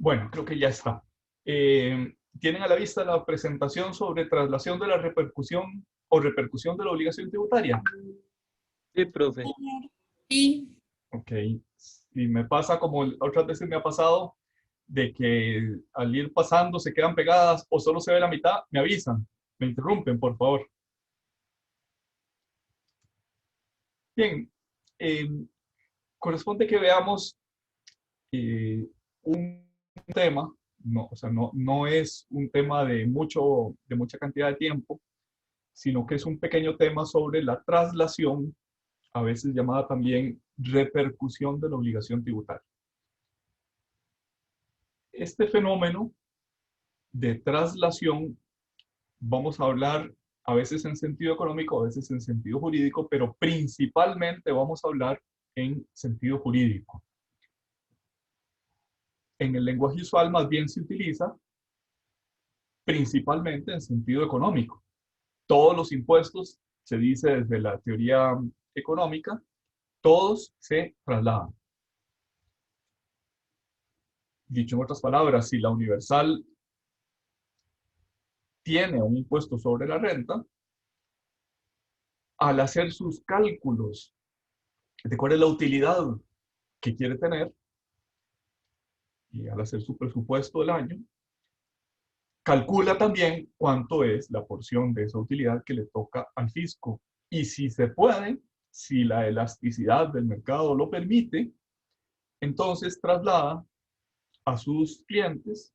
Bueno, creo que ya está. ¿Tienen a la vista la presentación sobre traslación de la repercusión o repercusión de la obligación tributaria? Sí, profe. Y Ok. Y me pasa como otras veces me ha pasado, de que al ir pasando se quedan pegadas o solo se ve la mitad, me avisan, me interrumpen, por favor. Bien, eh, corresponde que veamos un tema, no, o sea, no es un tema de mucha cantidad de tiempo, sino que es un pequeño tema sobre la traslación, a veces llamada también repercusión de la obligación tributaria. Este fenómeno de traslación vamos a hablar a veces en sentido económico, a veces en sentido jurídico, pero principalmente vamos a hablar en sentido jurídico. En el lenguaje usual más bien se utiliza principalmente en sentido económico. Todos los impuestos, se dice desde la teoría económica, todos se trasladan. Dicho en otras palabras, si la Universal tiene un impuesto sobre la renta, al hacer sus cálculos de cuál es la utilidad que quiere tener, y al hacer su presupuesto del año, calcula también cuánto es la porción de esa utilidad que le toca al fisco. Y si se puede, si la elasticidad del mercado lo permite, entonces traslada a sus clientes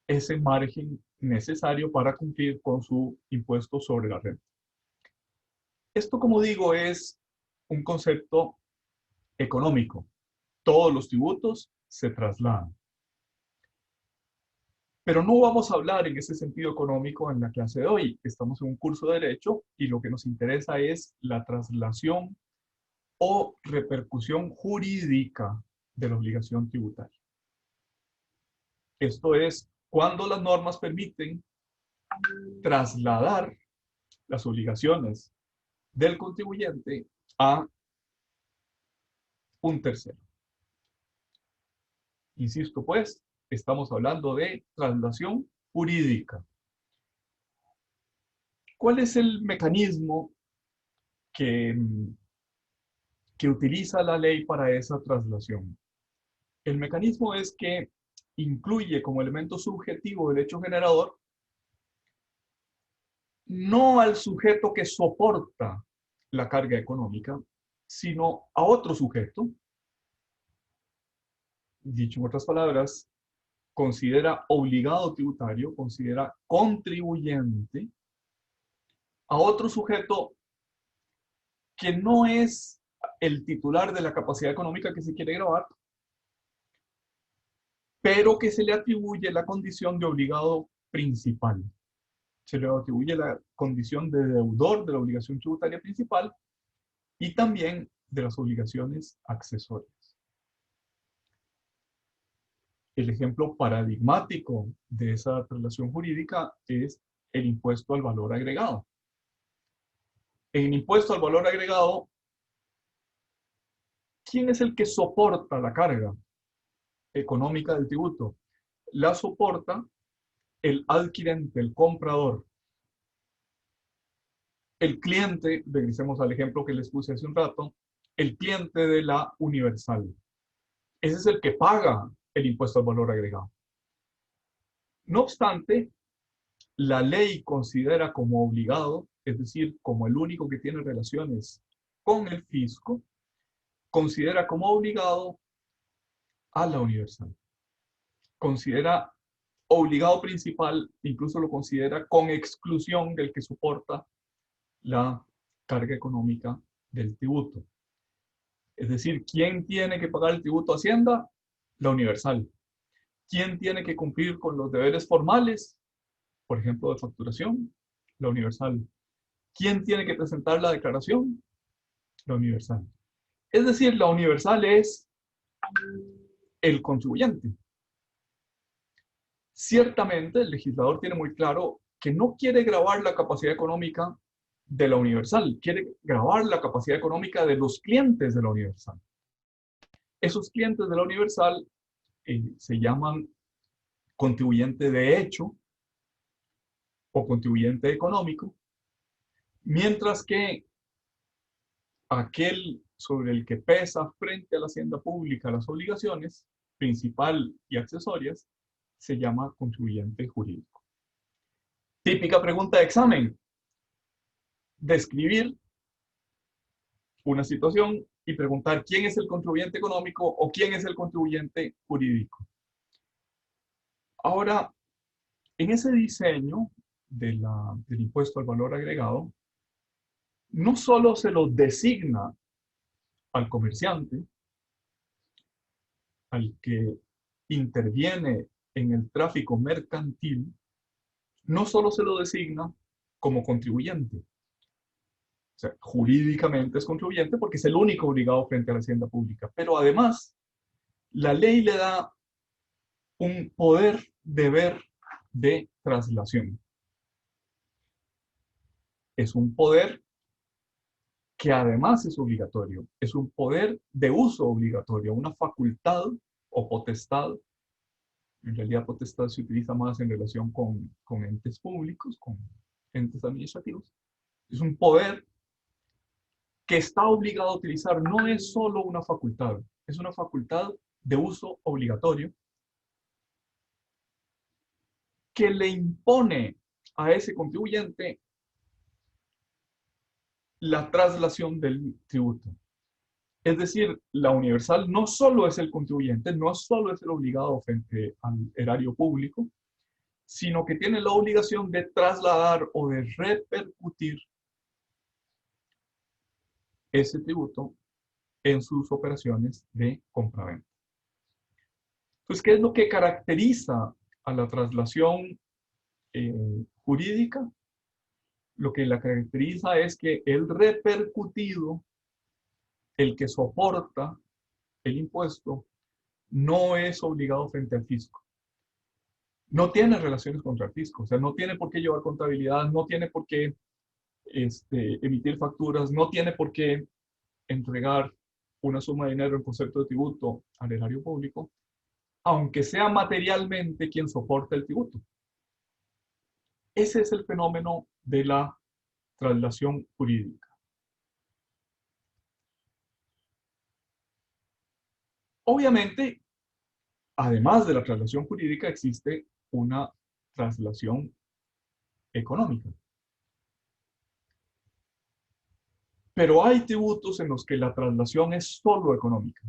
ese margen necesario para cumplir con su impuesto sobre la renta. Esto, como digo, es un concepto económico. Todos los tributos se trasladan. Pero no vamos a hablar en ese sentido económico en la clase de hoy. Estamos en un curso de Derecho y lo que nos interesa es la traslación o repercusión jurídica de la obligación tributaria. Esto es cuando las normas permiten trasladar las obligaciones del contribuyente a un tercero. Insisto, pues, estamos hablando de traslación jurídica. ¿Cuál es el mecanismo que, que utiliza la ley para esa traslación? El mecanismo es que incluye como elemento subjetivo del hecho generador no al sujeto que soporta la carga económica, sino a otro sujeto. Dicho en otras palabras, considera obligado tributario, considera contribuyente a otro sujeto que no es el titular de la capacidad económica que se quiere gravar, pero que se le atribuye la condición de obligado principal. Se le atribuye la condición de deudor de la obligación tributaria principal y también de las obligaciones accesorias. El ejemplo paradigmático de esa relación jurídica es el impuesto al valor agregado. En el impuesto al valor agregado, ¿quién es el que soporta la carga económica del tributo? La soporta el adquirente, el comprador. El cliente, regresemos al ejemplo que les puse hace un rato, el cliente de la Universal. Ese es el que paga el impuesto al valor agregado. No obstante, la ley considera como obligado, es decir, como el único que tiene relaciones con el fisco, considera como obligado a la Universal. Considera obligado principal, incluso lo considera con exclusión del que soporta la carga económica del tributo. Es decir, ¿quién tiene que pagar el tributo a Hacienda? La Universal. ¿Quién tiene que cumplir con los deberes formales? Por ejemplo, de facturación, la Universal. ¿Quién tiene que presentar la declaración? La Universal. Es decir, la Universal es el contribuyente. Ciertamente, el legislador tiene muy claro que no quiere gravar la capacidad económica de la Universal, quiere gravar la capacidad económica de los clientes de la Universal. Esos clientes de la Universal se llaman contribuyente de hecho o contribuyente económico, mientras que aquel sobre el que pesa frente a la hacienda pública las obligaciones, principal y accesorias, se llama contribuyente jurídico. Típica pregunta de examen: describir una situación y preguntar quién es el contribuyente económico o quién es el contribuyente jurídico. Ahora, en ese diseño del impuesto al valor agregado, no solo se lo designa al comerciante, al que interviene en el tráfico mercantil, no solo se lo designa como contribuyente. O sea, jurídicamente es contribuyente porque es el único obligado frente a la hacienda pública, pero además la ley le da un poder deber de traslación. Es un poder que además es obligatorio, es un poder de uso obligatorio, una facultad o potestad. En realidad potestad se utiliza más en relación con entes públicos, con entes administrativos. Es un poder que está obligado a utilizar, no es solo una facultad, es una facultad de uso obligatorio que le impone a ese contribuyente la traslación del tributo. Es decir, la universal no solo es el contribuyente, no solo es el obligado frente al erario público, sino que tiene la obligación de trasladar o de repercutir ese tributo en sus operaciones de compraventa. Entonces, ¿qué es lo que caracteriza a la traslación jurídica? Lo que la caracteriza es que el repercutido, el que soporta el impuesto, no es obligado frente al fisco. No tiene relaciones contra el fisco, o sea, no tiene por qué llevar contabilidad, no tiene por qué emitir facturas, no tiene por qué entregar una suma de dinero en concepto de tributo al erario público, aunque sea materialmente quien soporta el tributo. Ese es el fenómeno de la traslación jurídica. Obviamente, además de la traslación jurídica, existe una traslación económica. Pero hay tributos en los que la traslación es solo económica.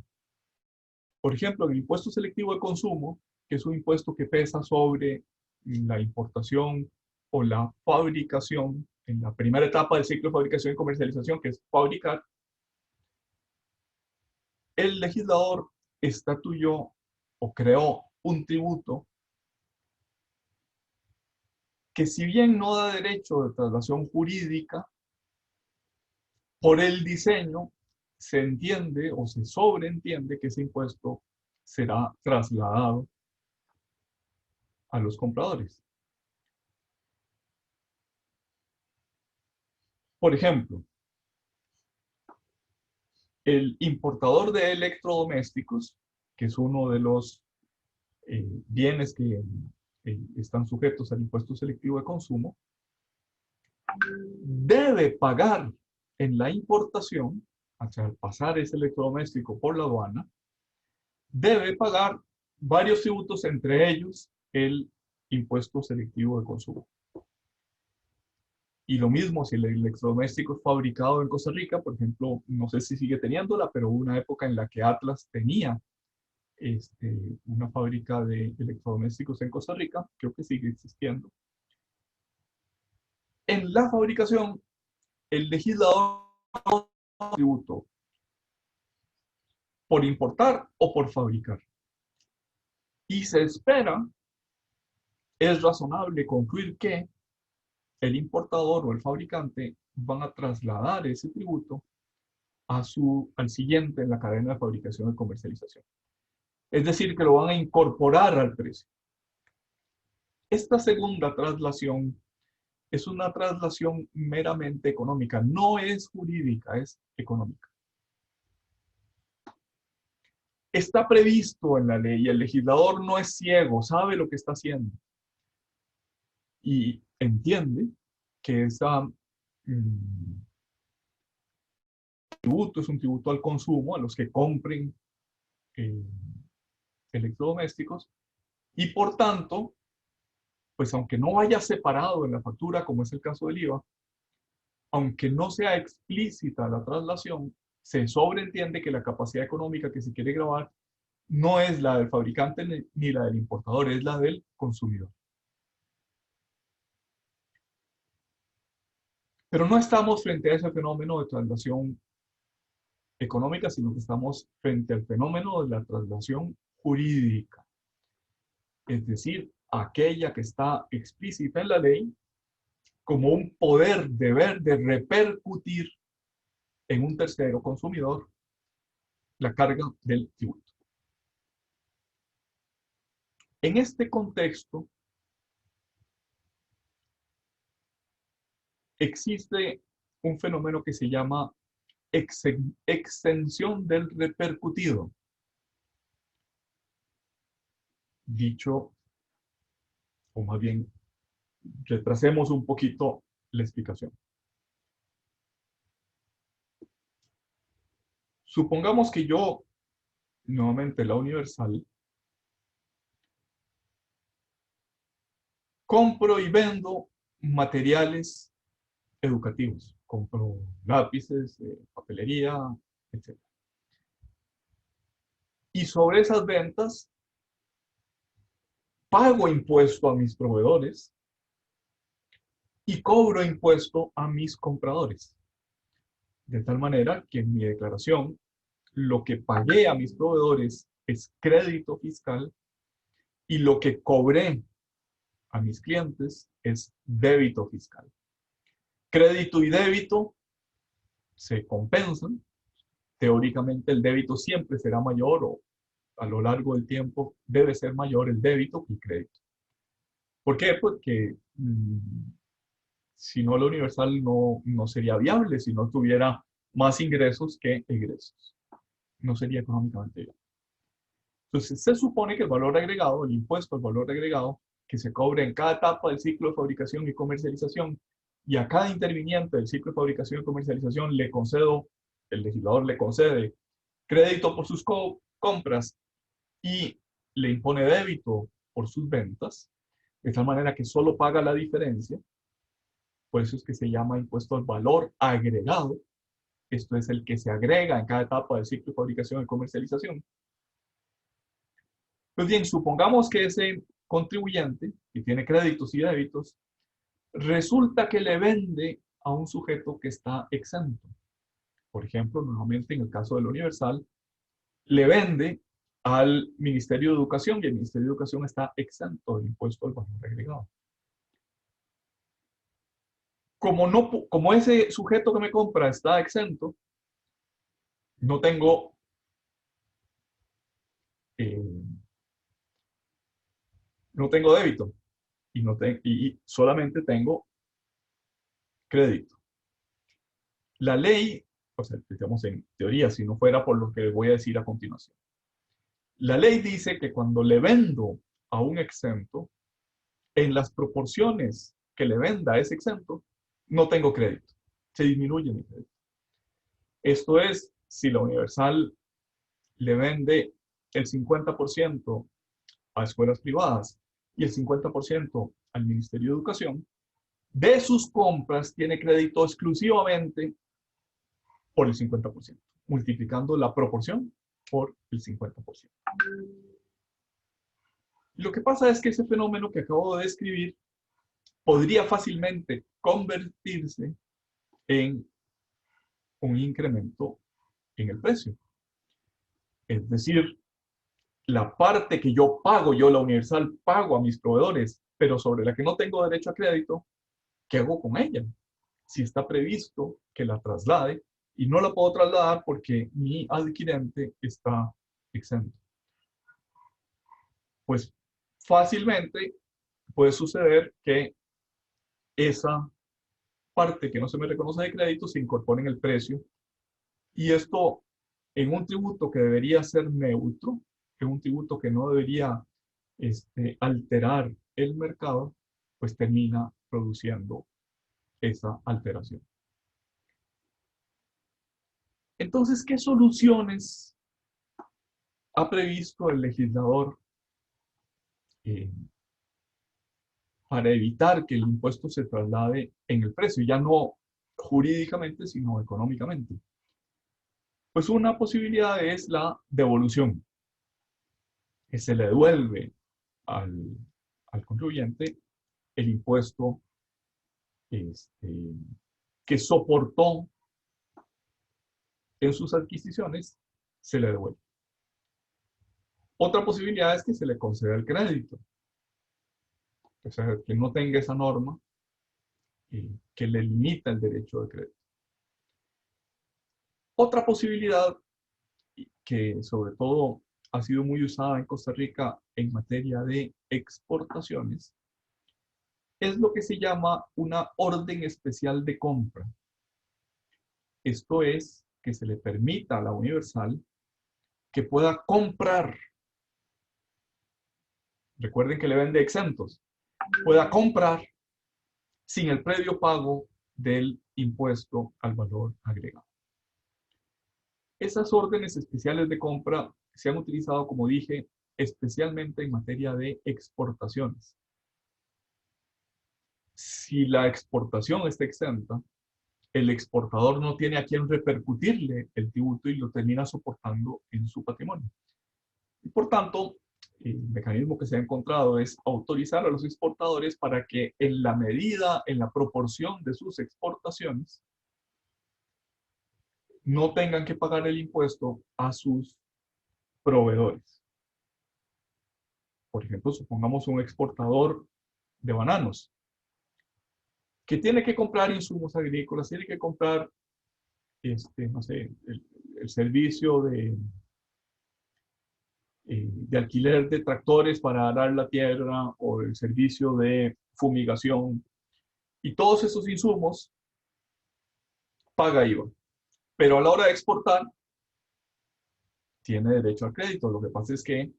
Por ejemplo, el impuesto selectivo de consumo, que es un impuesto que pesa sobre la importación o la fabricación, en la primera etapa del ciclo de fabricación y comercialización, que es fabricar, el legislador estatuyó o creó un tributo que, si bien no da derecho de traslación jurídica, por el diseño se entiende o se sobreentiende que ese impuesto será trasladado a los compradores. Por ejemplo, el importador de electrodomésticos, que es uno de los bienes que están sujetos al impuesto selectivo de consumo, debe pagar en la importación, al pasar ese electrodoméstico por la aduana, debe pagar varios tributos, entre ellos el impuesto selectivo de consumo. Y lo mismo si el electrodoméstico es fabricado en Costa Rica, por ejemplo, no sé si sigue teniéndola, pero hubo una época en la que Atlas tenía una fábrica de electrodomésticos en Costa Rica, creo que sigue existiendo. En la fabricación, el legislador tributo por importar o por fabricar. Y se espera, es razonable concluir que el importador o el fabricante van a trasladar ese tributo al siguiente en la cadena de fabricación y comercialización. Es decir, que lo van a incorporar al precio. Esta segunda traslación es una traslación meramente económica, no es jurídica, es económica. está previsto en la ley y el legislador no es ciego, sabe lo que está haciendo y entiende que ese tributo es un tributo al consumo, a los que compren eh, electrodomésticos, y por tanto, pues aunque no vaya separado en la factura, como es el caso del IVA, aunque no sea explícita la traslación, se sobreentiende que la capacidad económica que se quiere grabar no es la del fabricante ni la del importador, es la del consumidor. Pero no estamos frente a ese fenómeno de traslación económica, sino que estamos frente al fenómeno de la traslación jurídica, es decir, aquella que está explícita en la ley como un poder, deber de repercutir en un tercero consumidor la carga del tributo. En este contexto, existe un fenómeno que se llama exención del repercutido. Dicho, o más bien, retrasemos un poquito la explicación. Supongamos que yo, nuevamente la Universal, compro y vendo materiales educativos. Compro lápices, papelería, etc. Y sobre esas ventas, pago impuesto a mis proveedores y cobro impuesto a mis compradores. De tal manera que en mi declaración, lo que pagué a mis proveedores es crédito fiscal y lo que cobré a mis clientes es débito fiscal. Crédito y débito se compensan. Teóricamente el débito siempre será mayor o a lo largo del tiempo debe ser mayor el débito que el crédito. ¿Por qué? Porque si no, la Universal no sería viable si no tuviera más ingresos que egresos. No sería económicamente viable. Entonces, se supone que el valor agregado, el impuesto al valor agregado, que se cobre en cada etapa del ciclo de fabricación y comercialización, y a cada interviniente del ciclo de fabricación y comercialización el legislador le concede crédito por sus compras y le impone débito por sus ventas, de tal manera que solo paga la diferencia. Por eso es que se llama impuesto al valor agregado. Esto es el que se agrega en cada etapa del ciclo de fabricación y comercialización. Pues bien, supongamos que ese contribuyente, que tiene créditos y débitos, resulta que le vende a un sujeto que está exento. Por ejemplo, nuevamente en el caso del Universal, le vende al Ministerio de Educación y el Ministerio de Educación está exento del impuesto al valor agregado. Como ese sujeto que me compra está exento, no tengo eh, no tengo débito y solamente tengo crédito. La ley, o sea, digamos en teoría, si no fuera por lo que voy a decir a continuación, la ley dice que cuando le vendo a un exento, en las proporciones que le venda a ese exento, no tengo crédito. Se disminuye mi crédito. Esto es, si la Universal le vende el 50% a escuelas privadas y el 50% al Ministerio de Educación, de sus compras tiene crédito exclusivamente por el 50%, multiplicando la proporción por el 50%. Lo que pasa es que ese fenómeno que acabo de describir podría fácilmente convertirse en un incremento en el precio. Es decir, la parte que yo pago, yo la Universal pago a mis proveedores, pero sobre la que no tengo derecho a crédito, ¿qué hago con ella? Si está previsto que la traslade y no la puedo trasladar porque mi adquirente está exento. Pues fácilmente puede suceder que esa parte que no se me reconoce de crédito se incorpore en el precio y esto en un tributo que debería ser neutro, en un tributo que no debería alterar el mercado, pues termina produciendo esa alteración. Entonces, ¿qué soluciones ha previsto el legislador eh, para evitar que el impuesto se traslade en el precio, ya no jurídicamente, sino económicamente? Pues una posibilidad es la devolución, que se le devuelve al, al contribuyente el impuesto que soportó en sus adquisiciones, se le devuelve. Otra posibilidad es que se le conceda el crédito, o sea, que no tenga esa norma que le limita el derecho de crédito. Otra posibilidad que sobre todo ha sido muy usada en Costa Rica en materia de exportaciones es lo que se llama una orden especial de compra. Esto es que se le permita a la Universal que pueda comprar, recuerden que le vende exentos, pueda comprar sin el previo pago del impuesto al valor agregado. Esas órdenes especiales de compra se han utilizado, como dije, especialmente en materia de exportaciones. Si la exportación está exenta, el exportador no tiene a quien repercutirle el tributo y lo termina soportando en su patrimonio. Y por tanto, el mecanismo que se ha encontrado es autorizar a los exportadores para que en la medida, en la proporción de sus exportaciones, no tengan que pagar el impuesto a sus proveedores. Por ejemplo, supongamos un exportador de bananos que tiene que comprar insumos agrícolas, tiene que comprar, no sé, el servicio de alquiler de tractores para arar la tierra o el servicio de fumigación. Y todos esos insumos paga IVA. Pero a la hora de exportar, tiene derecho al crédito. Lo que pasa es que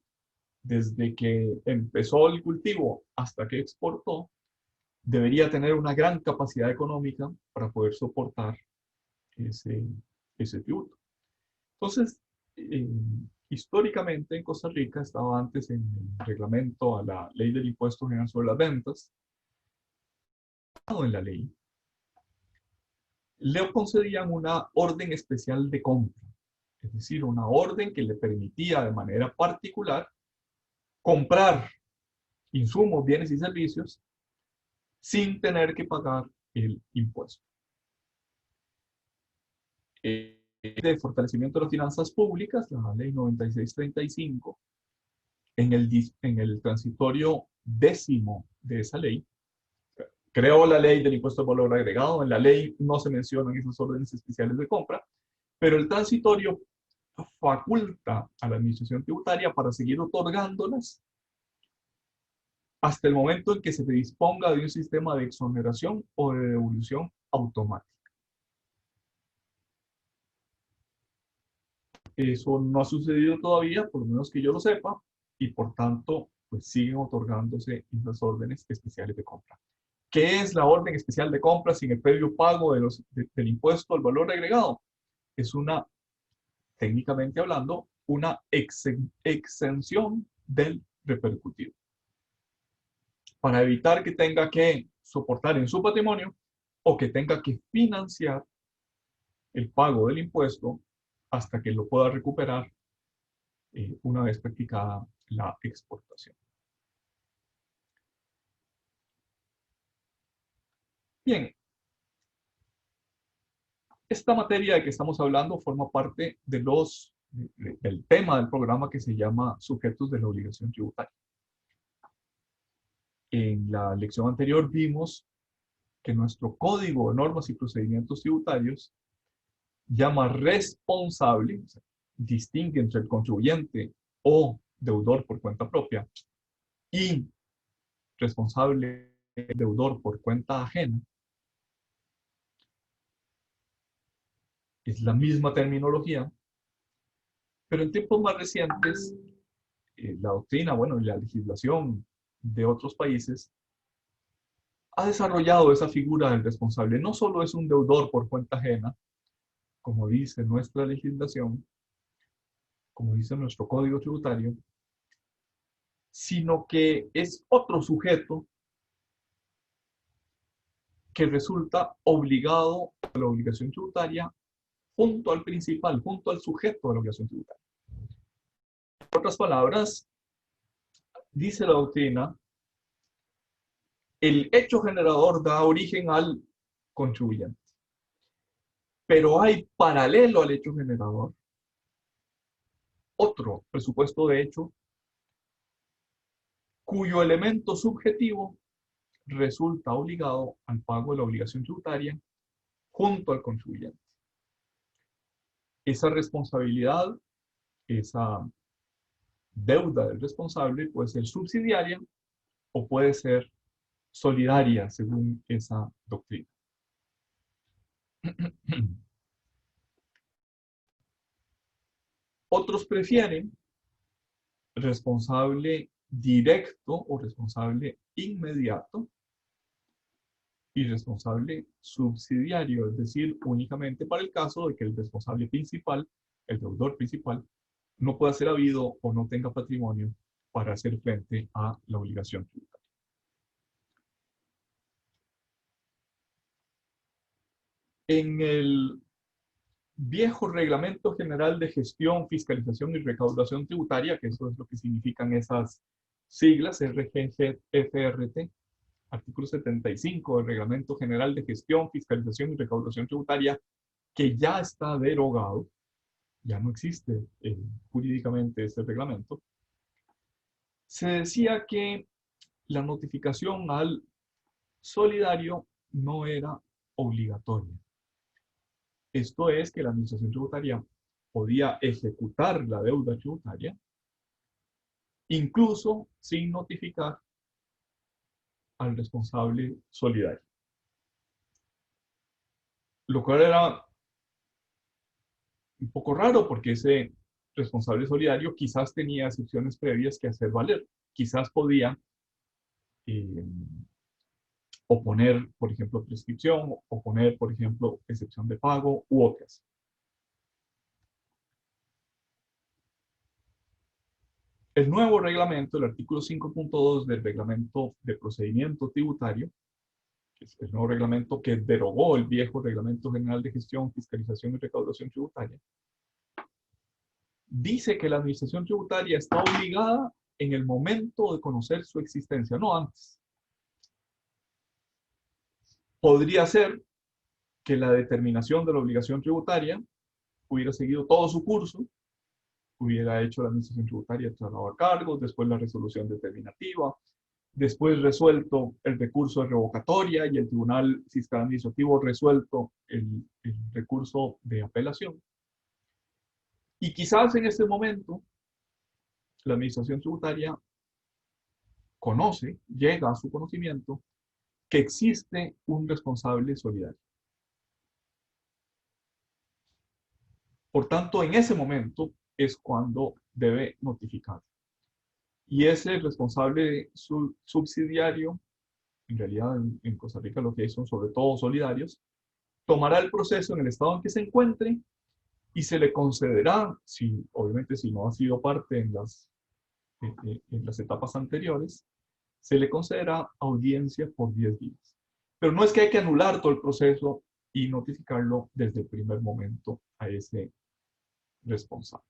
desde que empezó el cultivo hasta que exportó, debería tener una gran capacidad económica para poder soportar ese, ese tributo. Entonces, eh, históricamente en Costa Rica estaba antes en el reglamento a la ley del impuesto general sobre las ventas, en la ley, le concedían una orden especial de compra, es decir, una orden que le permitía de manera particular comprar insumos, bienes y servicios sin tener que pagar el impuesto. De fortalecimiento de las finanzas públicas, la ley 9635, en el transitorio 10º de esa ley, creó la ley del impuesto al valor agregado. En la ley no se mencionan esas órdenes especiales de compra, pero el transitorio faculta a la administración tributaria para seguir otorgándolas hasta el momento en que se disponga de un sistema de exoneración o de devolución automática. Eso no ha sucedido todavía, por lo menos que yo lo sepa, y por tanto, pues siguen otorgándose esas órdenes especiales de compra. ¿Qué es la orden especial de compra sin el previo pago del impuesto al valor agregado? Es una, técnicamente hablando, una exención del repercutido, para evitar que tenga que soportar en su patrimonio o que tenga que financiar el pago del impuesto hasta que lo pueda recuperar una vez practicada la exportación. Bien, esta materia de que estamos hablando forma parte del tema del programa que se llama Sujetos de la Obligación Tributaria. En la lección anterior vimos que nuestro Código de Normas y Procedimientos Tributarios llama responsable, o sea, distingue entre el contribuyente o deudor por cuenta propia y responsable deudor por cuenta ajena. Es la misma terminología, Pero en tiempos más recientes, la doctrina, bueno, y la legislación de otros países ha desarrollado esa figura del responsable. No solo es un deudor por cuenta ajena, como dice nuestra legislación, como dice nuestro código tributario, sino que es otro sujeto que resulta obligado a la obligación tributaria junto al principal, junto al sujeto de la obligación tributaria. En otras palabras, dice la doctrina, el hecho generador da origen al contribuyente, pero hay paralelo al hecho generador otro presupuesto de hecho cuyo elemento subjetivo resulta obligado al pago de la obligación tributaria junto al contribuyente. Esa responsabilidad, esa deuda del responsable puede ser subsidiaria o puede ser solidaria según esa doctrina. Otros prefieren responsable directo o responsable inmediato y responsable subsidiario, es decir, únicamente para el caso de que el responsable principal, el deudor principal, no pueda ser habido o no tenga patrimonio para hacer frente a la obligación tributaria. En el viejo Reglamento General de Gestión, Fiscalización y Recaudación Tributaria, que eso es lo que significan esas siglas, RGFRT, artículo 75 del Reglamento General de Gestión, Fiscalización y Recaudación Tributaria, que ya está derogado, ya no existe jurídicamente ese reglamento, se decía que la notificación al solidario no era obligatoria. Esto es que la administración tributaria podía ejecutar la deuda tributaria, incluso sin notificar al responsable solidario. Lo cual era un poco raro porque ese responsable solidario quizás tenía excepciones previas que hacer valer. Quizás podía oponer, por ejemplo, prescripción, oponer, por ejemplo, excepción de pago u otras. El nuevo reglamento, el artículo 5.2 del reglamento de procedimiento tributario, que es el nuevo reglamento que derogó el viejo reglamento general de gestión, fiscalización y recaudación tributaria, dice que la administración tributaria está obligada en el momento de conocer su existencia, no antes. Podría ser que la determinación de la obligación tributaria hubiera seguido todo su curso, hubiera hecho la administración tributaria el traslado a cargos, después la resolución determinativa, después resuelto el recurso de revocatoria y el Tribunal Fiscal Administrativo resuelto el recurso de apelación. Y quizás en este momento la administración tributaria conoce, llega a su conocimiento, que existe un responsable solidario. Por tanto, en ese momento es cuando debe notificar. Y ese responsable subsidiario, en realidad en Costa Rica lo que hay son sobre todo solidarios, tomará el proceso en el estado en que se encuentre y se le concederá, si, obviamente si no ha sido parte en las etapas anteriores, se le concederá audiencia por 10 días. Pero no es que hay que anular todo el proceso y notificarlo desde el primer momento a ese responsable.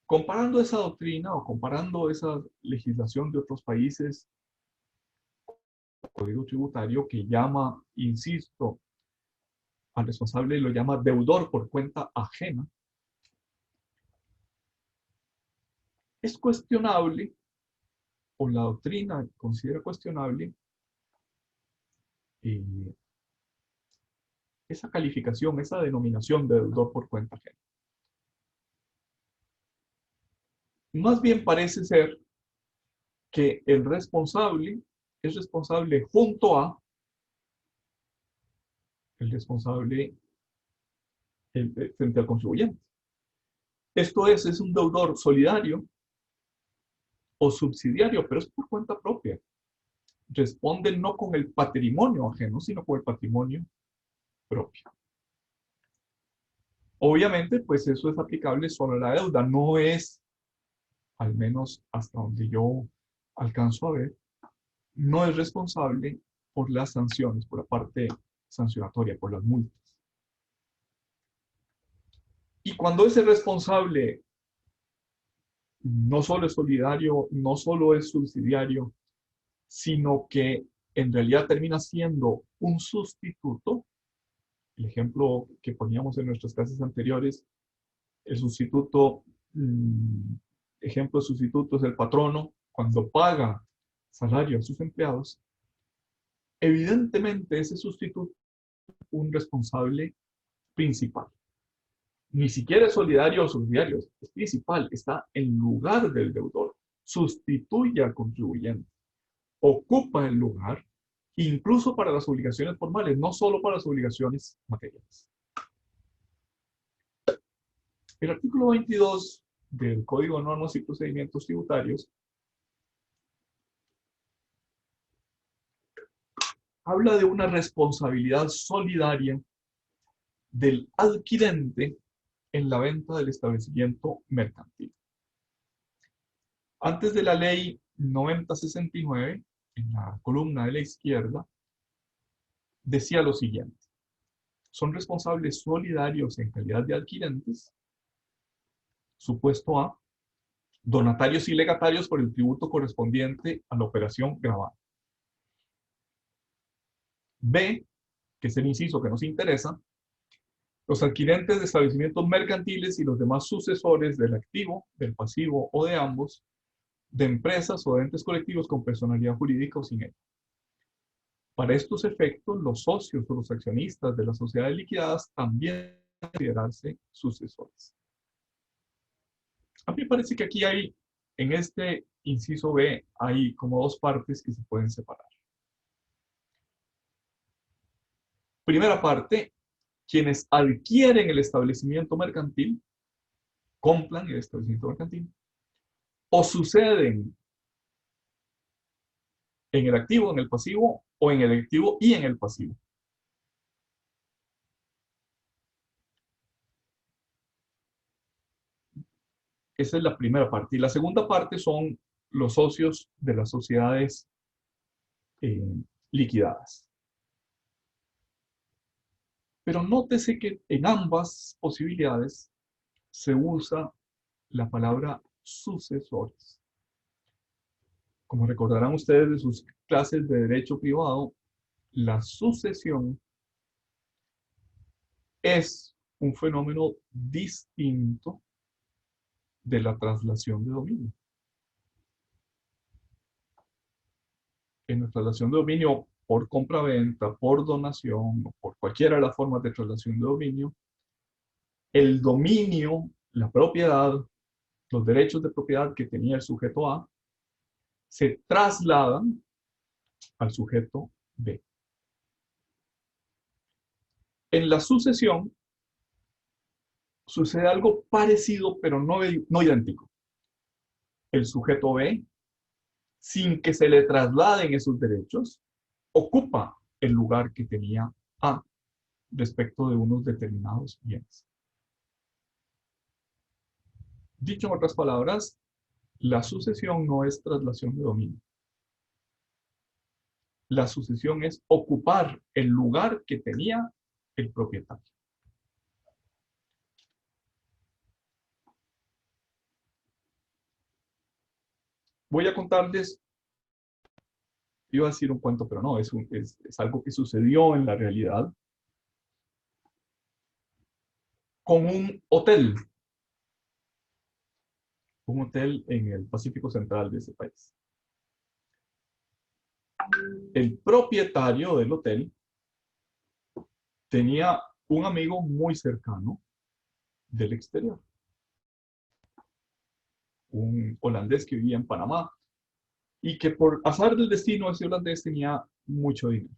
Comparando esa doctrina o comparando esa legislación de otros países, el Código Tributario que llama, insisto, al responsable lo llama deudor por cuenta ajena, es cuestionable, o la doctrina considera cuestionable, esa calificación, esa denominación de deudor por cuenta ajena. Más bien parece ser que el responsable es responsable junto a el responsable frente al contribuyente. Esto es un deudor solidario o subsidiario, pero es por cuenta propia. Responde no con el patrimonio ajeno, sino con el patrimonio propio. Obviamente, pues eso es aplicable solo a la deuda, no es, al menos hasta donde yo alcanzo a ver, no es responsable por las sanciones, por la parte sancionatoria, por las multas. Y cuando ese responsable no solo es solidario, no solo es subsidiario, sino que en realidad termina siendo un sustituto, el ejemplo que poníamos en nuestras clases anteriores, el sustituto, ejemplo de sustituto es el patrono, cuando paga salario a sus empleados, evidentemente ese sustituto es un responsable principal. Ni siquiera es solidario o subsidiario, es principal, está en lugar del deudor, sustituye al contribuyente, ocupa el lugar, incluso para las obligaciones formales, no solo para las obligaciones materiales. El artículo 22 del Código de Normas y Procedimientos Tributarios habla de una responsabilidad solidaria del adquirente en la venta del establecimiento mercantil. Antes de la ley 9069, en la columna de la izquierda, decía lo siguiente: son responsables solidarios en calidad de adquirentes, supuesto A, donatarios y legatarios por el tributo correspondiente a la operación grabada. B, que es el inciso que nos interesa, los adquirentes de establecimientos mercantiles y los demás sucesores del activo, del pasivo o de ambos, de empresas o de entes colectivos con personalidad jurídica o sin ella. Para estos efectos, los socios o los accionistas de las sociedades liquidadas también deben considerarse sucesores. A mí me parece que aquí hay, en este inciso B, hay como dos partes que se pueden separar. Primera parte, quienes adquieren el establecimiento mercantil, compran el establecimiento mercantil, o suceden en el activo, en el pasivo, o en el activo y en el pasivo. Esa es la primera parte. Y la segunda parte son los socios de las sociedades liquidadas. Pero nótese que en ambas posibilidades se usa la palabra sucesores. Como recordarán ustedes de sus clases de derecho privado, la sucesión es un fenómeno distinto de la traslación de dominio. En la traslación de dominio por compra-venta, por donación, o por cualquiera de las formas de traslación de dominio, el dominio, la propiedad, los derechos de propiedad que tenía el sujeto A, se trasladan al sujeto B. En la sucesión sucede algo parecido, pero no idéntico. El sujeto B, sin que se le trasladen esos derechos, ocupa el lugar que tenía A respecto de unos determinados bienes. Dicho en otras palabras, la sucesión no es traslación de dominio. La sucesión es ocupar el lugar que tenía el propietario. Voy a contarles, iba a decir un cuento, pero no, es algo que sucedió en la realidad con un hotel en el Pacífico Central de ese país. El propietario del hotel tenía un amigo muy cercano del exterior, un holandés que vivía en Panamá y que por azar del destino ese holandés tenía mucho dinero.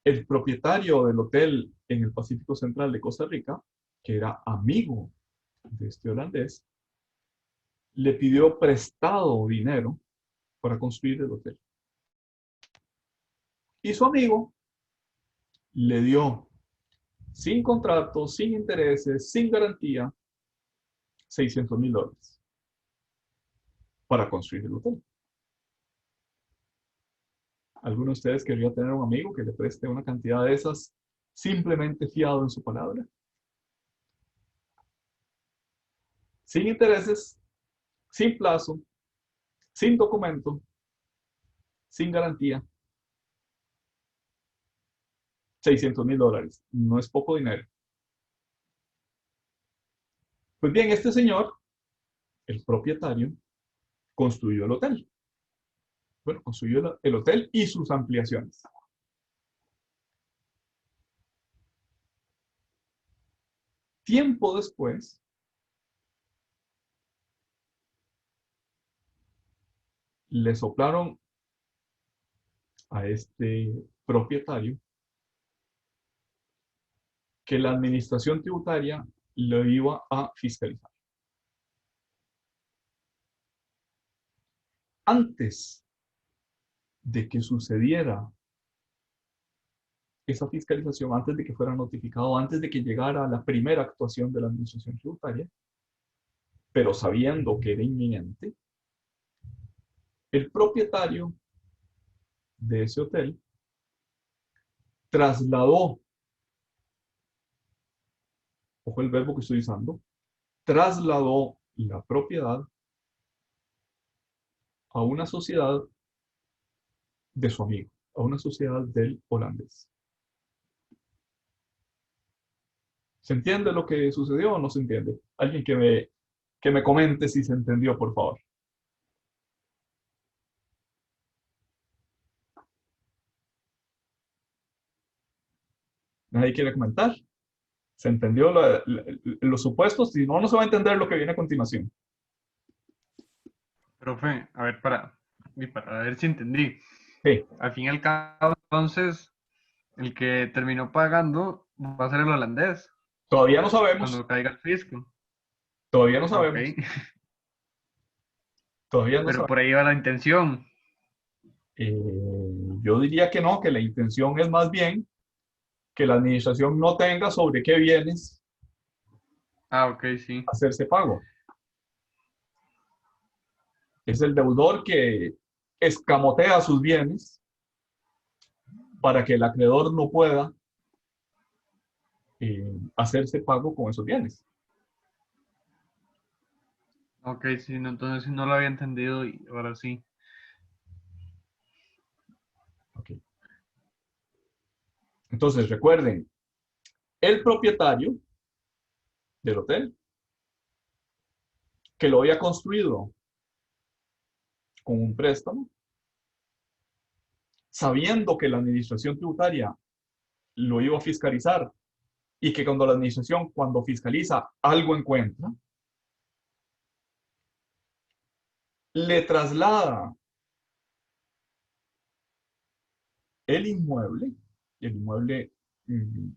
El propietario del hotel en el Pacífico Central de Costa Rica, que era amigo de este holandés, le pidió prestado dinero para construir el hotel. Y su amigo le dio, sin contrato, sin intereses, sin garantía, $600,000 para construir el hotel. ¿Alguno de ustedes querría tener un amigo que le preste una cantidad de esas simplemente fiado en su palabra? Sin intereses, sin plazo, sin documento, sin garantía. $600,000. No es poco dinero. Pues bien, este señor, el propietario, construyó el hotel. Bueno, construyó el hotel y sus ampliaciones. Tiempo después, le soplaron a este propietario que la administración tributaria lo iba a fiscalizar. Antes de que sucediera esa fiscalización, antes de que fuera notificado, antes de que llegara la primera actuación de la administración tributaria, pero sabiendo que era inminente, el propietario de ese hotel trasladó, ojo el verbo que estoy usando, trasladó la propiedad a una sociedad de su amigo, a una sociedad del holandés. ¿Se entiende lo que sucedió o no se entiende? Alguien que me comente si se entendió, por favor. ¿Nadie quiere comentar? ¿Se entendió los supuestos? Si no, no se va a entender lo que viene a continuación. Profe, a ver, para ver si entendí. Sí, Al fin y al cabo, entonces, el que terminó pagando va a ser el holandés todavía no sabemos. cuando caiga el fisco. Todavía no Ok, sabemos. Todavía no pero sabemos. por ahí va la intención. Eh, yo diría que no, que la intención es más bien que la administración no tenga sobre qué bienes Ah, ok, sí. hacerse pago. Es el deudor que escamotea sus bienes para que el acreedor no pueda hacerse pago con esos bienes. Ok, sí, no, entonces sí no lo había entendido y ahora sí. Okay. Entonces, recuerden, el propietario del hotel, que lo había construido con un préstamo, sabiendo que la administración tributaria lo iba a fiscalizar y que cuando la administración, cuando fiscaliza, algo encuentra, le traslada el inmueble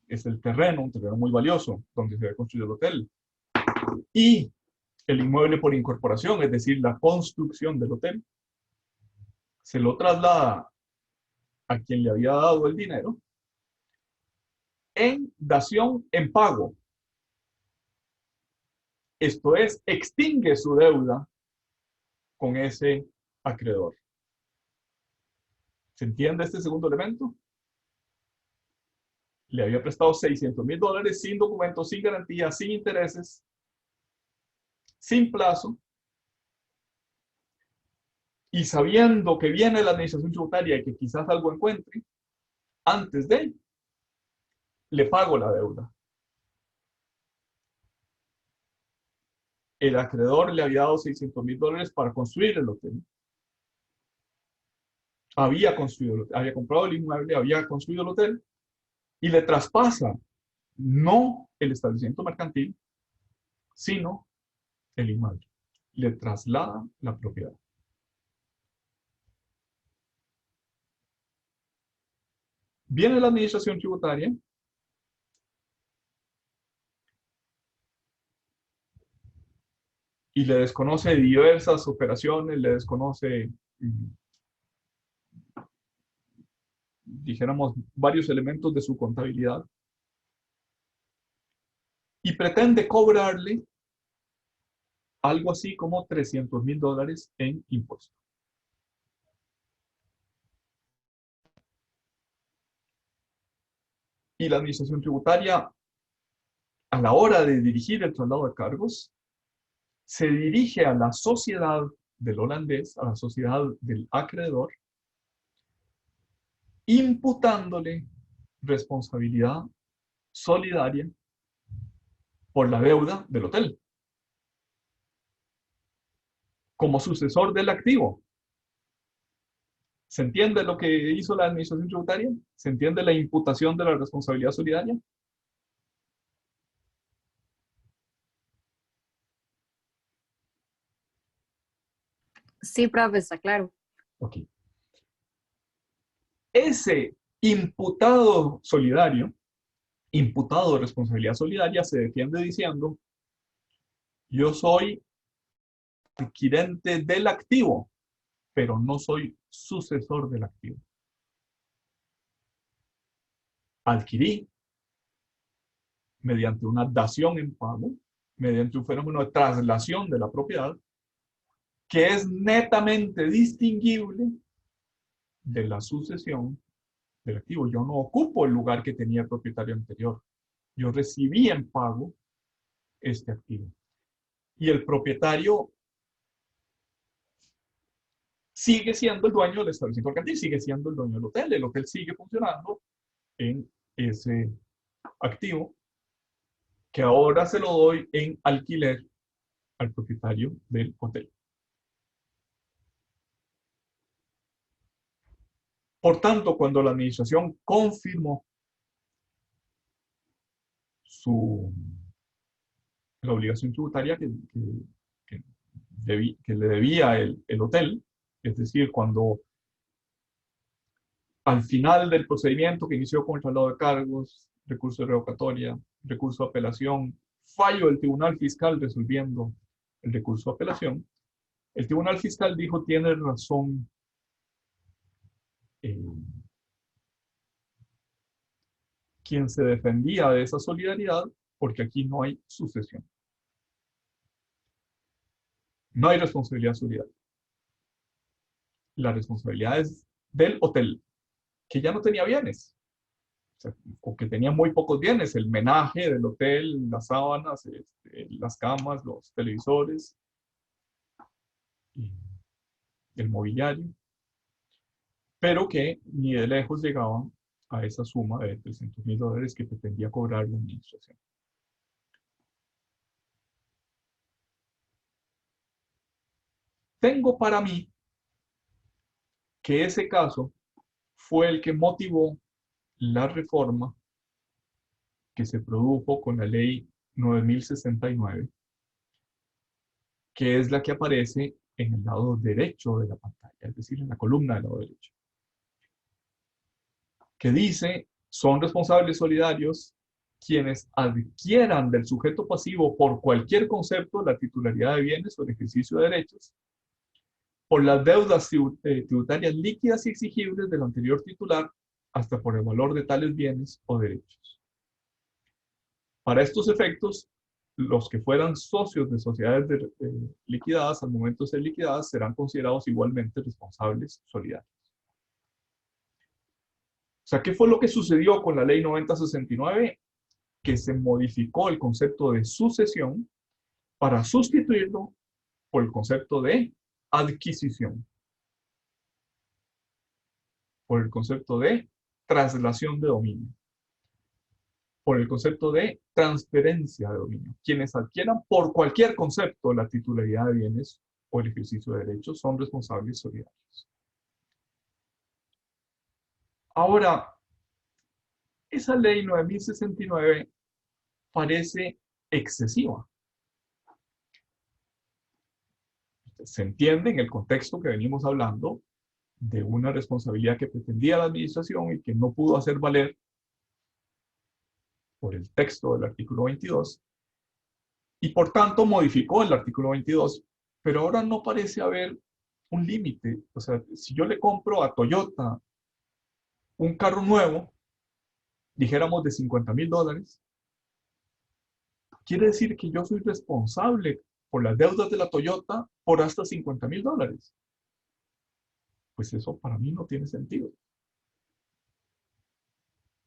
es el terreno, un terreno muy valioso, donde se había construido el hotel, y el inmueble por incorporación, es decir, la construcción del hotel, se lo traslada a quien le había dado el dinero en dación en pago. Esto es, extingue su deuda con ese acreedor. ¿Se entiende este segundo elemento? Le había prestado $600,000 sin documentos, sin garantía, sin intereses, sin plazo, y sabiendo que viene la administración tributaria y que quizás algo encuentre, antes de, le pago la deuda. El acreedor le había dado $600,000 para construir el hotel. Había construido el hotel, había comprado el inmueble, había construido el hotel, y le traspasa no el establecimiento mercantil, sino el inmueble. Le traslada la propiedad. Viene la administración tributaria y le desconoce diversas operaciones, le desconoce, dijéramos, varios elementos de su contabilidad y pretende cobrarle algo así como $300,000 en impuestos. Y la administración tributaria, a la hora de dirigir el traslado de cargos, se dirige a la sociedad del holandés, a la sociedad del acreedor, imputándole responsabilidad solidaria por la deuda del hotel, como sucesor del activo. ¿Se entiende lo que hizo la administración tributaria? ¿Se entiende la imputación de la responsabilidad solidaria? Sí, profe, está claro. Ok. Ese imputado solidario, imputado de responsabilidad solidaria, se defiende diciendo: yo soy adquirente del activo, pero no soy sucesor del activo. Adquirí mediante una dación en pago, mediante un fenómeno de traslación de la propiedad, que es netamente distinguible de la sucesión del activo. Yo no ocupo el lugar que tenía el propietario anterior. Yo recibí en pago este activo. Y el propietario sigue siendo el dueño del establecimiento mercantil, sigue siendo el dueño del hotel. El hotel sigue funcionando en ese activo que ahora se lo doy en alquiler al propietario del hotel. Por tanto, cuando la administración confirmó la obligación tributaria que le debía el hotel, es decir, cuando al final del procedimiento que inició con el traslado de cargos, recurso de revocatoria, recurso de apelación, fallo del Tribunal Fiscal resolviendo el recurso de apelación, el Tribunal Fiscal dijo: tiene razón quien se defendía de esa solidaridad, porque aquí no hay sucesión. No hay responsabilidad solidaria. La responsabilidad es del hotel, que ya no tenía bienes, o que tenía muy pocos bienes: el menaje del hotel, las sábanas, las camas, los televisores, el mobiliario, pero que ni de lejos llegaban a esa suma de $300,000 que pretendía cobrar la administración. Tengo para mí que ese caso fue el que motivó la reforma que se produjo con la ley 9069, que es la que aparece en el lado derecho de la pantalla, es decir, en la columna del lado derecho, que dice: son responsables solidarios quienes adquieran del sujeto pasivo por cualquier concepto la titularidad de bienes o el ejercicio de derechos, por las deudas tributarias líquidas y exigibles del anterior titular, hasta por el valor de tales bienes o derechos. Para estos efectos, los que fueran socios de sociedades liquidadas al momento de ser liquidadas serán considerados igualmente responsables solidarios. O sea, ¿qué fue lo que sucedió con la ley 9069? Que se modificó el concepto de sucesión para sustituirlo por el concepto de adquisición, por el concepto de traslación de dominio, por el concepto de transferencia de dominio. Quienes adquieran por cualquier concepto la titularidad de bienes o el ejercicio de derechos son responsables solidarios. Ahora, esa ley 9069 parece excesiva. Se entiende en el contexto que venimos hablando de una responsabilidad que pretendía la administración y que no pudo hacer valer por el texto del artículo 22, y por tanto modificó el artículo 22, pero ahora no parece haber un límite. O sea, si yo le compro a Toyota un carro nuevo, dijéramos de $50,000, quiere decir que yo soy responsable por las deudas de la Toyota por hasta $50,000. Pues eso para mí no tiene sentido.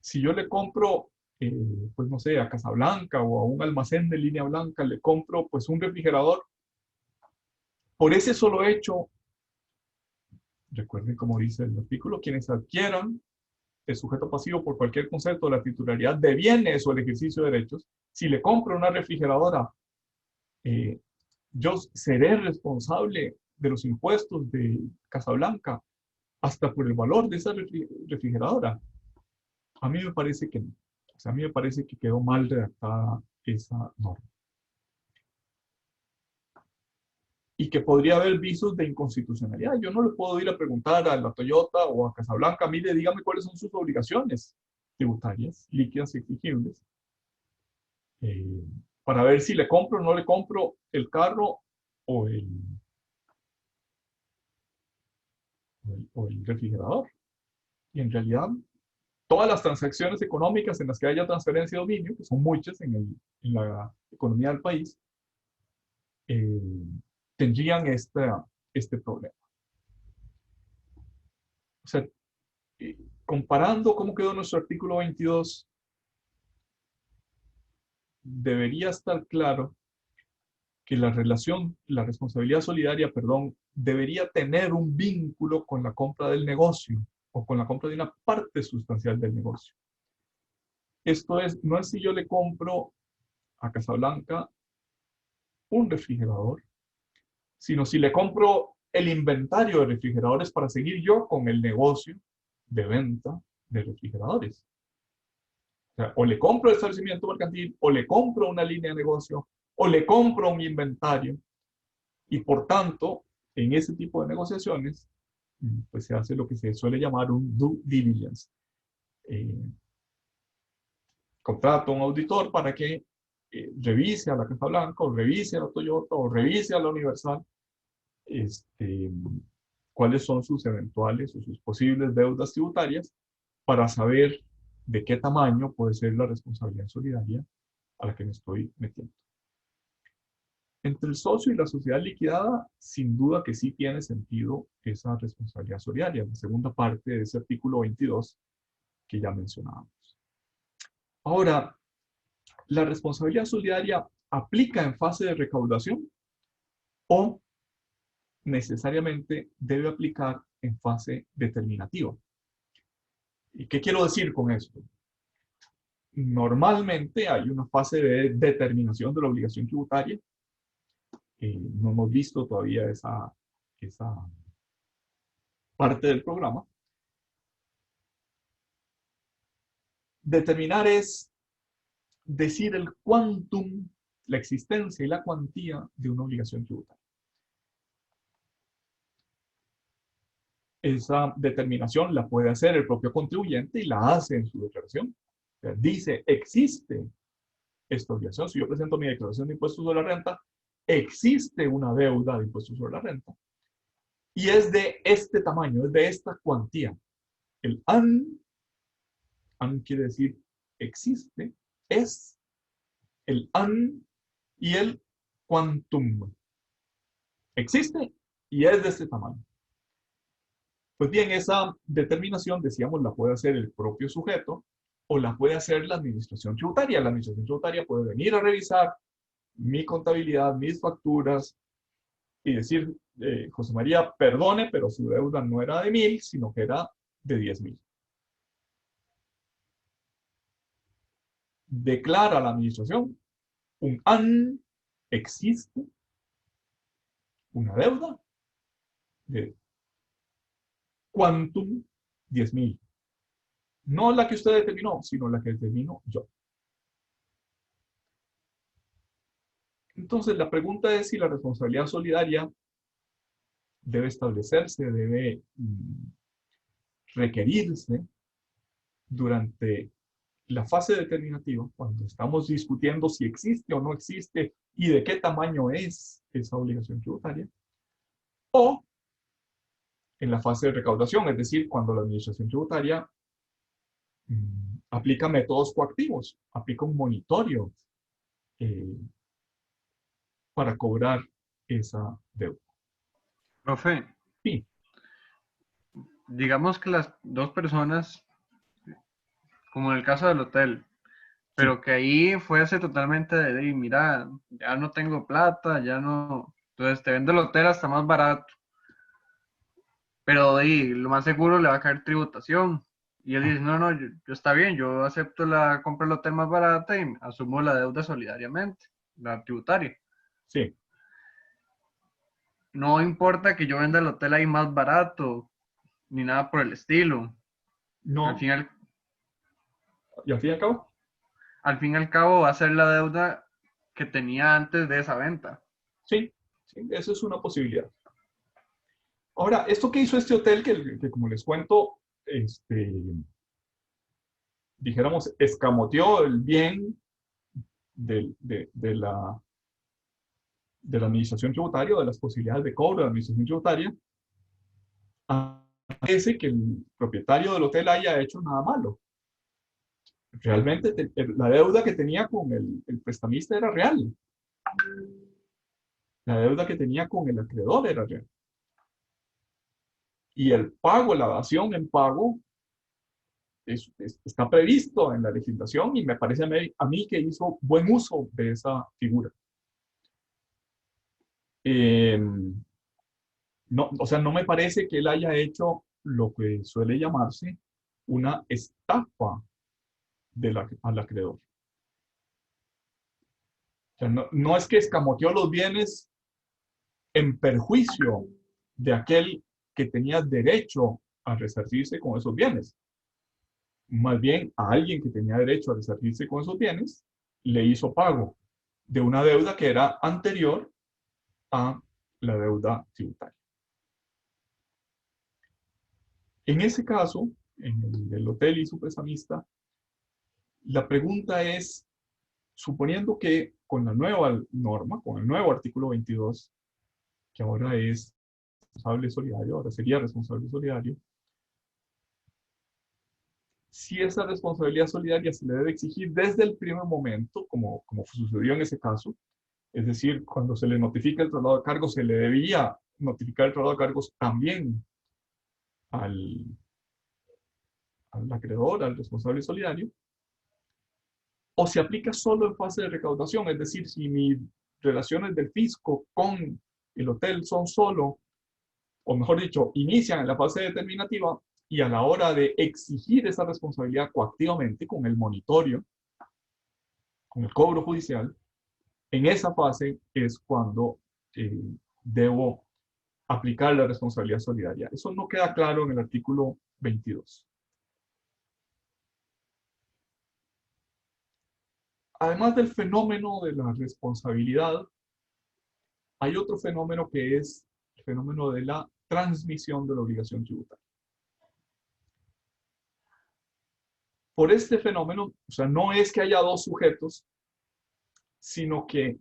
Si yo le compro, pues no sé, a Casablanca o a un almacén de línea blanca, le compro pues un refrigerador, por ese solo hecho, recuerden como dice el artículo, quienes adquieran el sujeto pasivo por cualquier concepto de la titularidad de bienes o el ejercicio de derechos, si le compro una refrigeradora, yo seré responsable de los impuestos de Casablanca hasta por el valor de esa refrigeradora. A mí me parece que no. O sea, a mí me parece que quedó mal redactada esa norma. Y que podría haber visos de inconstitucionalidad. Yo no le puedo ir a preguntar a la Toyota o a Casablanca, mire, dígame cuáles son sus obligaciones tributarias, líquidas y exigibles, para ver si le compro o no le compro el carro o el refrigerador. Y en realidad, todas las transacciones económicas en las que haya transferencia de dominio, que son muchas en la economía del país, tendrían este problema. O sea, comparando cómo quedó nuestro artículo 22, debería estar claro que la responsabilidad solidaria, perdón, debería tener un vínculo con la compra del negocio o con la compra de una parte sustancial del negocio. Esto es, no es si yo le compro a Casablanca un refrigerador, sino si le compro el inventario de refrigeradores para seguir yo con el negocio de venta de refrigeradores. O sea, o le compro el establecimiento mercantil, o le compro una línea de negocio, o le compro un inventario, y por tanto, en ese tipo de negociaciones, pues se hace lo que se suele llamar un due diligence. Contrato a un auditor para que revise a la Casablanca, o revise a la Toyota, o revise a la Universal, cuáles son sus eventuales o sus posibles deudas tributarias para saber de qué tamaño puede ser la responsabilidad solidaria a la que me estoy metiendo. Entre el socio y la sociedad liquidada, sin duda que sí tiene sentido esa responsabilidad solidaria, la segunda parte de ese artículo 22 que ya mencionábamos. Ahora, ¿la responsabilidad solidaria aplica en fase de recaudación o necesariamente debe aplicar en fase determinativa? ¿Y qué quiero decir con esto? Normalmente hay una fase de determinación de la obligación tributaria. No hemos visto todavía esa parte del programa. Determinar es decir el quantum, la existencia y la cuantía de una obligación tributaria. Esa determinación la puede hacer el propio contribuyente y la hace en su declaración. O sea, dice, existe esta obligación. Si yo presento mi declaración de impuestos sobre la renta, existe una deuda de impuestos sobre la renta. Y es de este tamaño, es de esta cuantía. El AN quiere decir existe, es el AN y el quantum. Existe y es de este tamaño. Pues bien, esa determinación, decíamos, la puede hacer el propio sujeto o la puede hacer la administración tributaria. La administración tributaria puede venir a revisar mi contabilidad, mis facturas y decir, José María, perdone, pero su deuda no era de 1,000, sino que era de 10,000. Declara a la administración un AN, existe una deuda de quantum 10,000. No la que usted determinó, sino la que determino yo. Entonces, la pregunta es si la responsabilidad solidaria debe establecerse, debe requerirse durante la fase determinativa, cuando estamos discutiendo si existe o no existe y de qué tamaño es esa obligación tributaria, o en la fase de recaudación, es decir, cuando la administración tributaria aplica métodos coactivos, aplica un monitorio para cobrar esa deuda. Profe, Sí, digamos que las dos personas, como en el caso del hotel, pero que ahí fuese totalmente de, mira, ya no tengo plata, ya no, entonces te vendo el hotel hasta más barato, pero lo más seguro le va a caer tributación. Y él dice, no, yo está bien, yo acepto la compra del hotel más barata y asumo la deuda solidariamente, la tributaria. sí. No importa que yo venda el hotel ahí más barato, ni nada por el estilo. Al No, fin y al fin y al cabo, y al cabo va a ser la deuda que tenía antes de esa venta. sí, sí, eso es una posibilidad. Ahora, esto que hizo este hotel, que como les cuento, dijéramos, escamoteó el bien de la administración tributaria, de las posibilidades de cobro de la administración tributaria, parece que el propietario del hotel haya hecho nada malo. Realmente la deuda que tenía con el prestamista era real. La deuda que tenía con el acreedor era real. Y el pago, la dación en pago, está previsto en la legislación y me parece a mí que hizo buen uso de esa figura. No, o sea, no me parece que él haya hecho lo que suele llamarse una estafa al acreedor. O sea, no es que escamoteó los bienes en perjuicio de aquel que tenía derecho a resarcirse con esos bienes. Más bien, a alguien que tenía derecho a resarcirse con esos bienes, le hizo pago de una deuda que era anterior a la deuda tributaria. En ese caso, en el hotel y su prestamista, la pregunta es, suponiendo que con la nueva norma, con el nuevo artículo 22, que ahora es responsable solidario, ahora sería responsable solidario, si esa responsabilidad solidaria se le debe exigir desde el primer momento, como sucedió en ese caso, es decir, cuando se le notifica el traslado de cargos, se le debía notificar el traslado de cargos también al acreedor, al responsable solidario, o se aplica solo en fase de recaudación, es decir, si mis relaciones del fisco con el hotel son solo, o mejor dicho, inician en la fase determinativa y a la hora de exigir esa responsabilidad coactivamente con el monitorio, con el cobro judicial, en esa fase es cuando debo aplicar la responsabilidad solidaria. Eso no queda claro en el artículo 22. Además del fenómeno de la responsabilidad, hay otro fenómeno que es el fenómeno de la transmisión de la obligación tributaria. Por este fenómeno, o sea, no es que haya dos sujetos, sino que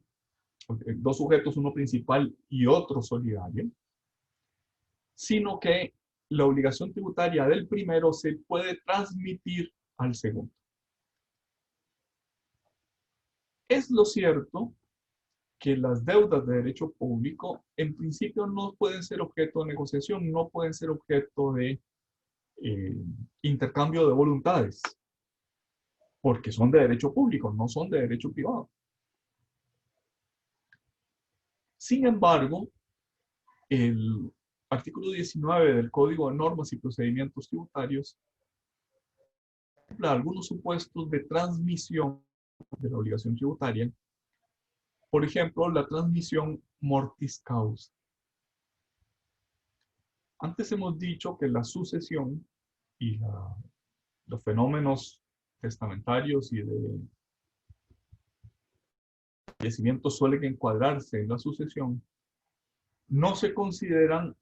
dos sujetos, uno principal y otro solidario, sino que la obligación tributaria del primero se puede transmitir al segundo. Es lo cierto que las deudas de derecho público en principio no pueden ser objeto de negociación, no pueden ser objeto de intercambio de voluntades, porque son de derecho público, no son de derecho privado. Sin embargo, el artículo 19 del Código de Normas y Procedimientos Tributarios contempla algunos supuestos de transmisión de la obligación tributaria. Por ejemplo, la transmisión mortis causa. Antes hemos dicho que la sucesión y los fenómenos testamentarios y de fallecimiento suelen encuadrarse en la sucesión, no se consideran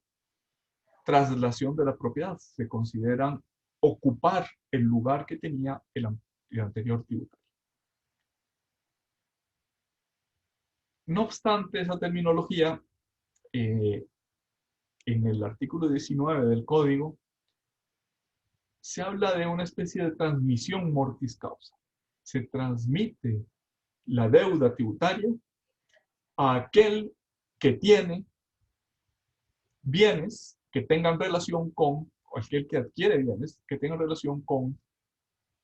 traslación de la propiedad. Se consideran ocupar el lugar que tenía el anterior tributario. No obstante, esa terminología, en el artículo 19 del Código, se habla de una especie de transmisión mortis causa. Se transmite la deuda tributaria a aquel que tiene bienes que tengan relación con, o aquel que adquiere bienes que tengan relación con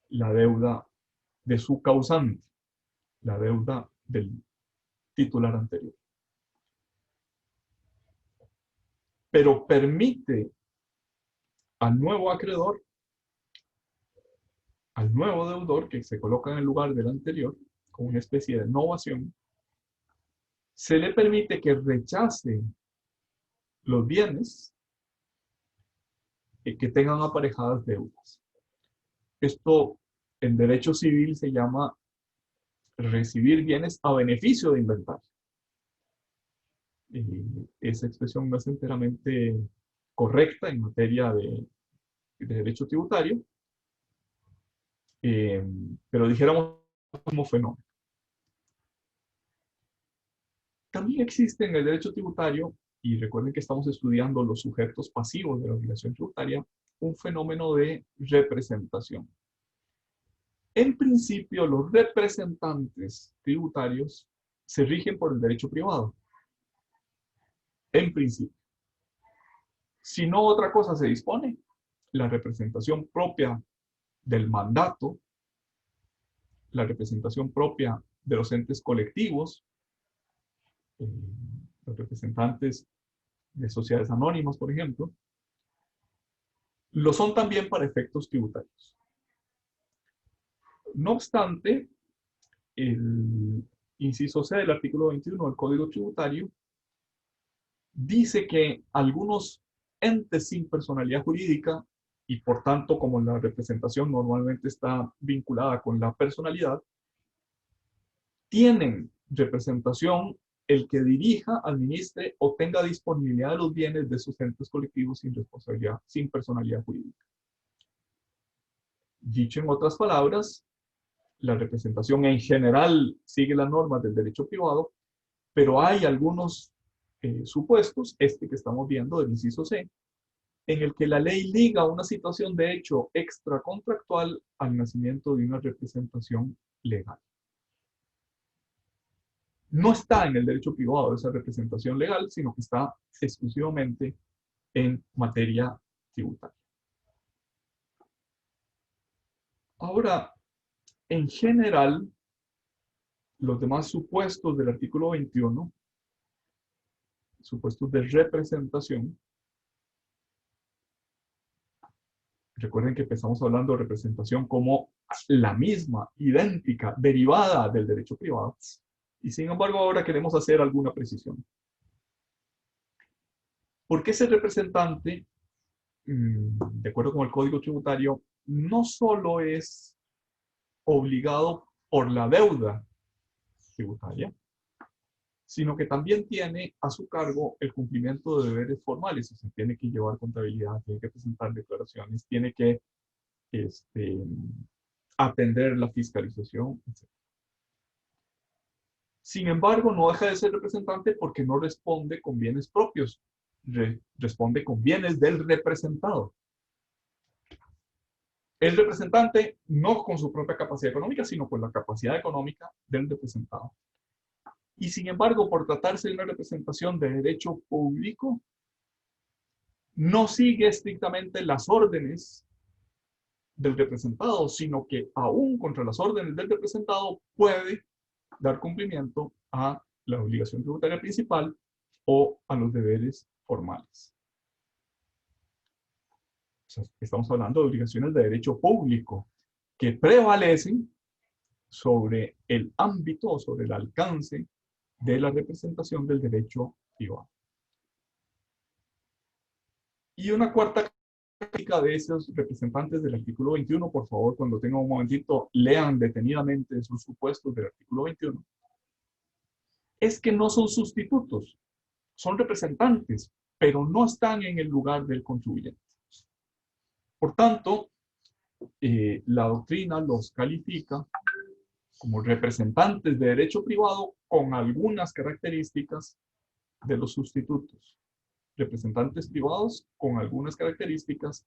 la deuda de su causante, la deuda del titular anterior. Pero permite al nuevo acreedor, al nuevo deudor que se coloca en el lugar del anterior, con una especie de novación, se le permite que rechace los bienes que tengan aparejadas deudas. Esto en derecho civil se llama recibir bienes a beneficio de inventario. Esa expresión no es enteramente correcta en materia de derecho tributario, pero dijéramos como fenómeno. También existe en el derecho tributario, y recuerden que estamos estudiando los sujetos pasivos de la obligación tributaria, un fenómeno de representación. En principio, los representantes tributarios se rigen por el derecho privado. En principio. Si no otra cosa se dispone, la representación propia del mandato, la representación propia de los entes colectivos, los representantes de sociedades anónimas, por ejemplo, lo son también para efectos tributarios. No obstante, el inciso C del artículo 21 del Código Tributario dice que algunos entes sin personalidad jurídica, y por tanto, como la representación normalmente está vinculada con la personalidad, tienen representación el que dirija, administre o tenga disponibilidad de los bienes de sus entes colectivos sin responsabilidad, sin personalidad jurídica. Dicho en otras palabras, la representación en general sigue las normas del derecho privado, pero hay algunos supuestos, este que estamos viendo del inciso C, en el que la ley liga una situación de hecho extracontractual al nacimiento de una representación legal. No está en el derecho privado esa representación legal, sino que está exclusivamente en materia tributaria. Ahora, en general, los demás supuestos del artículo 21, supuestos de representación, recuerden que empezamos hablando de representación como la misma, idéntica, derivada del derecho privado. Y sin embargo, ahora queremos hacer alguna precisión. Porque ese representante, de acuerdo con el Código Tributario, no solo es obligado por la deuda tributaria, sino que también tiene a su cargo el cumplimiento de deberes formales. O sea, tiene que llevar contabilidad, tiene que presentar declaraciones, tiene que atender la fiscalización, etc. Sin embargo, no deja de ser representante porque no responde con bienes propios, responde con bienes del representado. El representante no con su propia capacidad económica, sino con la capacidad económica del representado. Y sin embargo, por tratarse de una representación de derecho público, no sigue estrictamente las órdenes del representado, sino que aún contra las órdenes del representado puede dar cumplimiento a la obligación tributaria principal o a los deberes formales. O sea, estamos hablando de obligaciones de derecho público que prevalecen sobre el ámbito o sobre el alcance de la representación del derecho privado. Y una cuarta característica de esos representantes del artículo 21, por favor, cuando tengan un momentito, lean detenidamente esos supuestos del artículo 21, es que no son sustitutos, son representantes, pero no están en el lugar del contribuyente. Por tanto, la doctrina los califica como representantes de derecho privado con algunas características de los sustitutos. Representantes privados con algunas características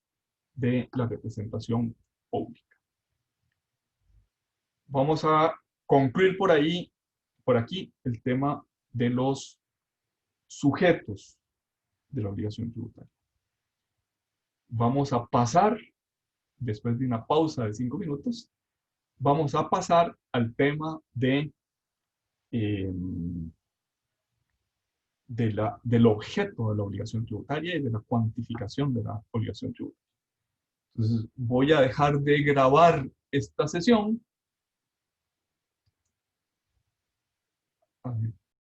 de la representación pública. Vamos a concluir por aquí, el tema de los sujetos de la obligación tributaria. Vamos a pasar, después de una pausa de 5 minutos, vamos a pasar al tema del objeto de la obligación tributaria y de la cuantificación de la obligación tributaria. Entonces, voy a dejar de grabar esta sesión